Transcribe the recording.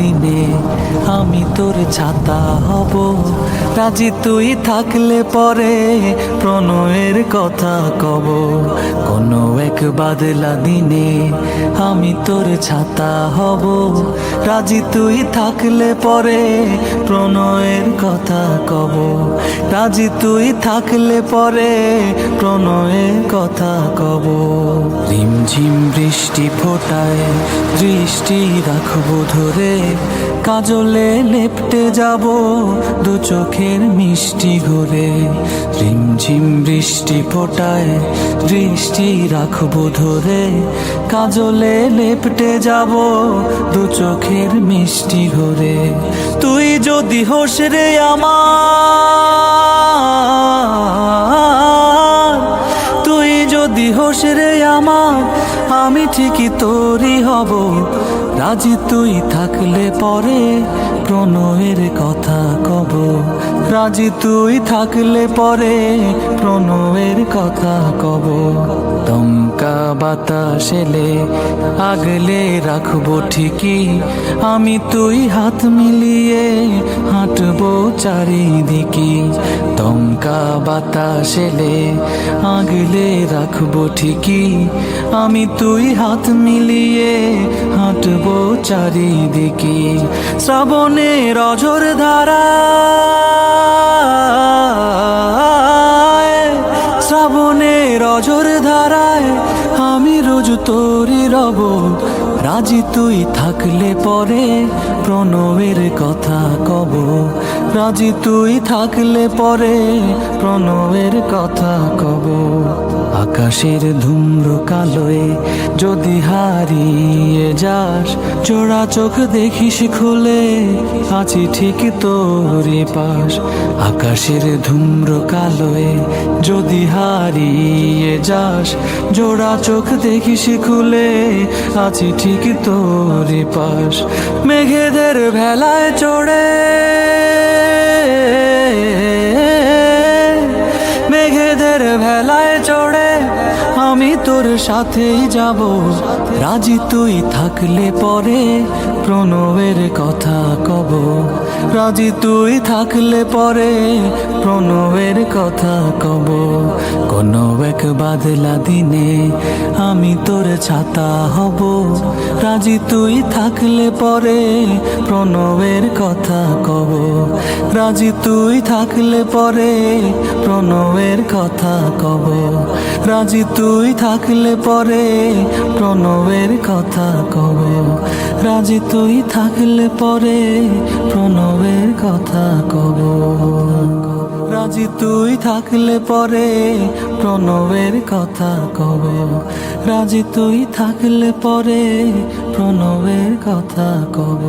দিনে আমি তোর ছাতা হব। রাজি তুই থাকলে পরে প্রণয়ের কথা কব। কোনো এক বাদলা দিনে আমি তোর ছাতা হব। রাজি তুই থাকলে পরে প্রণয়ের কথা কব। রাজি তুই থাকলে পরে প্রণয়ের কথা কব। রিমঝিম বৃষ্টি ফোটায় দৃষ্টি রাখবো ধরে, কাজলে লেপটে যাব দু চোখের মিষ্টি ঘরে। রিমঝিম বৃষ্টি ফোটায় দৃষ্টি রাখবো ধরে, কাজলে লেপটে যাব দু চোখের মিষ্টি ঘরে। তুই যদি হোস রে আমার, তুই যদি হোস রে আমার, আমি ঠিকই তোরই হব। রাজি তুই থাকলে পরে প্রণয়ের কথা কব। রাজি তুই থাকলে পরে প্রণয়ের কথা কব। দমকা বাতাস এলে আগলে রাখবো ঠিকই, আমি তুই হাত মিলিয়ে হাঁটবো চারিদিকে। দমকা বাতাস এলে আগলে রাখবো ঠিকই, আমি তুই হাত মিলিয়ে হাঁটবো চারিদিকে। শ্রাবণের অঝোর ধারায়, শ্রাবণের অঝোর ধারায় আমি রোজ তোরই রব। রাজি তুই থাকলে পরে প্রণয়ের কথা কব। রাজি তুই থাকলে পরে প্রণয়ের কথা কব। আকাশের ধূম্র কালোয় যদি হারিয়ে যাস, চোরা চোখ দেখিস খুলে আছি ঠিক তোরই পাশ। আকাশের ধূম্র কালোয় যদি হারিয়ে যাস, জোড়া চোখ দেখিস খুলে আছি ঠিক তোরই পাশ। মেঘেদের ভেলায় চড়ে, মেঘেদের ভেলায় চড়ে আমি তোর সাথেই যাব। রাজি তুই থাকলে পরে প্রণয়ের কথা কব। রাজি তুই থাকলে পরে প্রণয়ের কথা কব। কোনো এক বাদলা দিনে আমি তোর ছাতা হব। রাজি তুই থাকলে পরে প্রণয়ের কথা কব। রাজি তুই থাকলে পরে প্রণয়ের কথা কব। রাজি তুই থাকলে পরে প্রণয়ের কথা কব। রাজি তুই থাকলে পরে প্রণয়ের কথা কব। রাজি তুই থাকলে পরে প্রণয়ের কথা কব। রাজি তুই থাকলে পরে প্রণয়ের কথা কব।